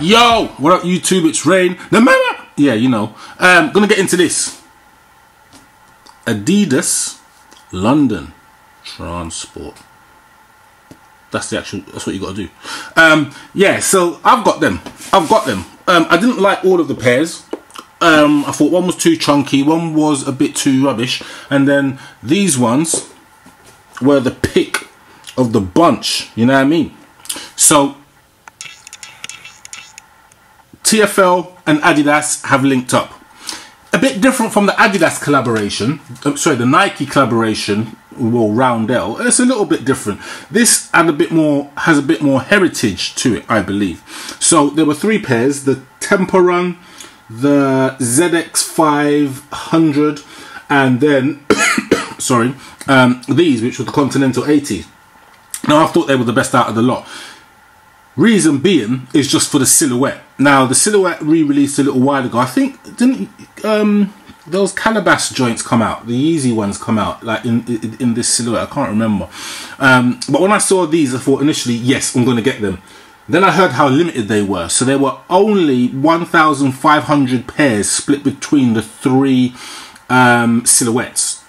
Yo, what up YouTube, it's Rain. Yeah, you know. Gonna get into this. Adidas London Transport. That's what you gotta do. Yeah, so I've got them. I didn't like all of the pairs. I thought one was too chunky, one was a bit too rubbish, and then these ones were the pick of the bunch, you know what I mean? So TFL and Adidas have linked up. A bit different from the Adidas collaboration, sorry, the Nike collaboration, well, Roundel. It's a little bit different. This has a bit more heritage to it, I believe. So there were three pairs: the Tempo Run, the ZX500, and then sorry, these, which were the Continental 80. Now I thought they were the best out of the lot. Reason being is just for the silhouette. Now the silhouette re-released a little while ago. I think didn't those Calabas joints come out? The Yeezy ones come out like in this silhouette. I can't remember. But when I saw these, I thought initially, yes, I'm going to get them. Then I heard how limited they were. So there were only 1,500 pairs split between the three silhouettes.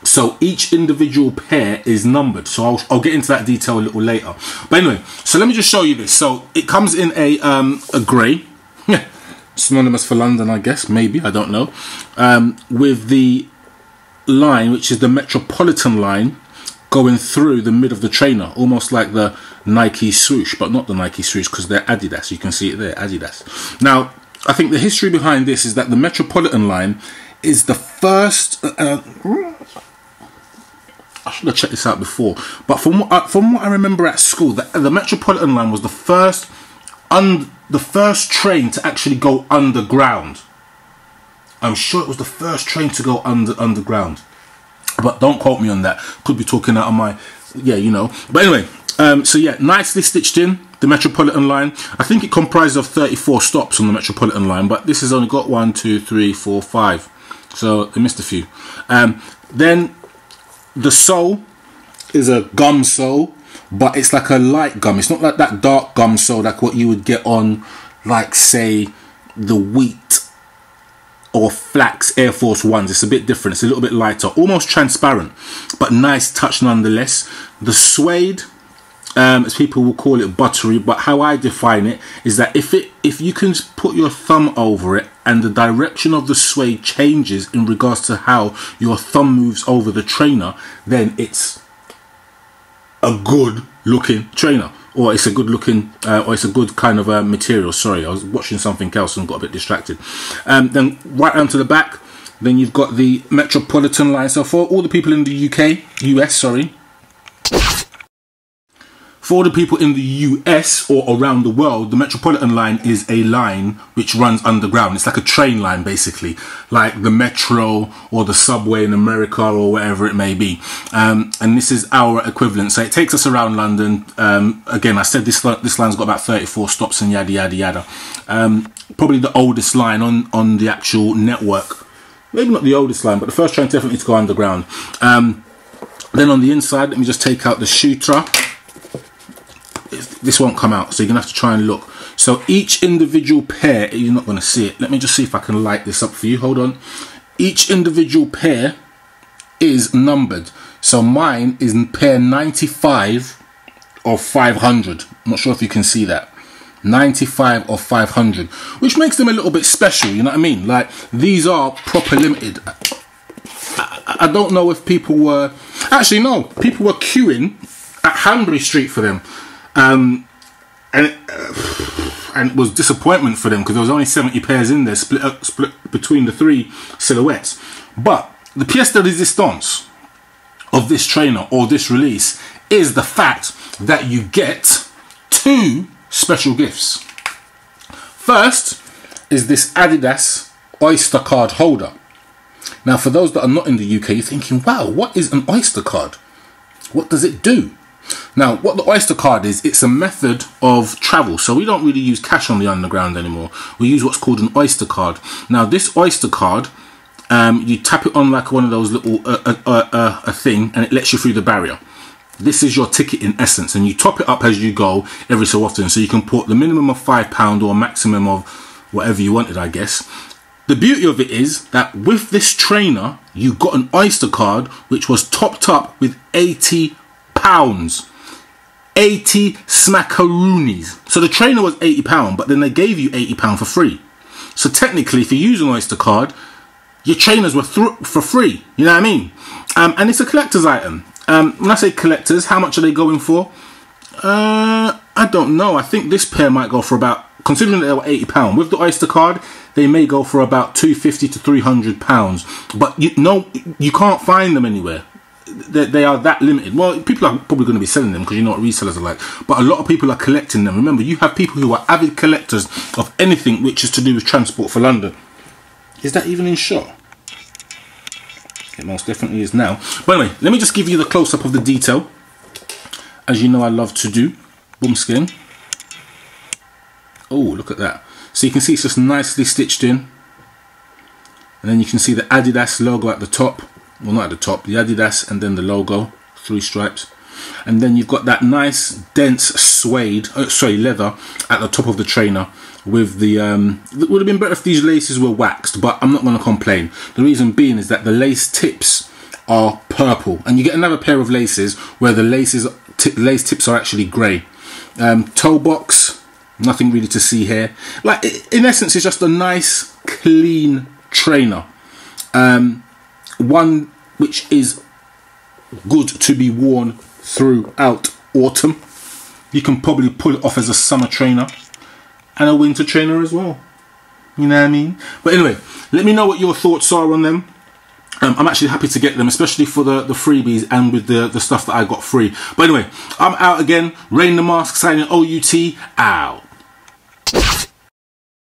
So each individual pair is numbered. So I'll get into that detail a little later. But anyway, so let me just show you this. So it comes in a grey, synonymous for London, I guess, maybe, I don't know, with the line, which is the Metropolitan Line, going through the mid of the trainer, almost like the Nike swoosh, but not the Nike swoosh because they're Adidas. You can see it there, Adidas. Now, I think the history behind this is that the Metropolitan Line is the first. I should have checked this out before, but from what I remember at school, the Metropolitan Line was the first train to actually go underground. I'm sure it was the first train to go underground, but don't quote me on that. Could be talking out of my, yeah, you know. But anyway, so yeah, nicely stitched in the Metropolitan Line. I think it comprises of 34 stops on the Metropolitan Line, but this has only got 1, 2, 3, 4, 5. So they missed a few. Then the sole is a gum sole, but it's like a light gum. It's not like that dark gum sole like what you would get on, like, say, the wheat or flax Air Force Ones. It's a bit different. It's a little bit lighter, almost transparent, but nice touch nonetheless. The suede, as people will call it, buttery, but how I define it is that if you can put your thumb over it and the direction of the suede changes in regards to how your thumb moves over the trainer, then it's a good looking trainer, or it's a good looking, or it's a good kind of material. Sorry, I was watching something else and got a bit distracted. Then right onto the back, then you've got the Metropolitan Line. So for all the people in the US, sorry. For the people in the US or around the world, the Metropolitan Line is a line which runs underground. It's like a train line, basically, like the Metro or the subway in America or whatever it may be. And this is our equivalent. So it takes us around London. Again, I said this line's got about 34 stops and yada, yada, yada. Probably the oldest line on the actual network. Maybe not the oldest line, but the first train definitely to go underground. Then on the inside, let me just take out the shooter. This won't come out, so you're gonna have to try and look. So each individual pair, you're not gonna see it. Let me just see if I can light this up for you. Hold on. Each individual pair is numbered. So mine is in pair 95 of 500. I'm not sure if you can see that. 95 of 500, which makes them a little bit special. You know what I mean? Like, these are proper limited. I don't know if people were, actually no, people were queuing at Hanbury Street for them. And it was disappointment for them because there was only 70 pairs in there, split between the three silhouettes. But the pièce de résistance of this trainer or this release is the fact that you get two special gifts. First is this Adidas Oyster card holder. Now, for those that are not in the UK, you're thinking, wow, what is an Oyster card? What does it do? Now, what the Oyster card is, it's a method of travel. So we don't really use cash on the underground anymore. We use what's called an Oyster card. Now, this Oyster card you tap it on like one of those little a thing, and it lets you through the barrier. This is your ticket in essence, and you top it up as you go every so often, so you can put the minimum of £5 or a maximum of whatever you wanted, I guess. The beauty of it is that with this trainer, you got an Oyster card which was topped up with £80. 80 smackaroonies. So the trainer was £80, but then they gave you £80 for free. So technically, if you use an Oyster card, your trainers were for free. You know what I mean? And it's a collector's item. When I say collectors, how much are they going for? I don't know. I think this pair might go for about, considering they were £80, with the Oyster card, they may go for about £250 to £300. But you can't find them anywhere. They are that limited. Well, people are probably going to be selling them because you know what resellers are like. But a lot of people are collecting them. Remember, you have people who are avid collectors of anything which is to do with transport for London. Is that even in shot? It most definitely is now. But anyway, let me just give you the close-up of the detail, as you know I love to do. Boom skin. Oh, look at that. So you can see it's just nicely stitched in. And then you can see the Adidas logo at the top. Well, not at the top, the Adidas and then the logo, 3 stripes. And then you've got that nice dense suede, leather at the top of the trainer with the, it would have been better if these laces were waxed, but I'm not going to complain. The reason being is that the lace tips are purple, and you get another pair of laces where the lace tips are actually grey. Toe box, nothing really to see here. Like, in essence, it's just a nice, clean trainer. One which is good to be worn throughout autumn. You can probably pull it off as a summer trainer and a winter trainer as well. You know what I mean? But anyway, let me know what your thoughts are on them. I'm actually happy to get them, especially for the freebies and with the stuff that I got free. But anyway, I'm out again. Rain the Mask signing OUT out.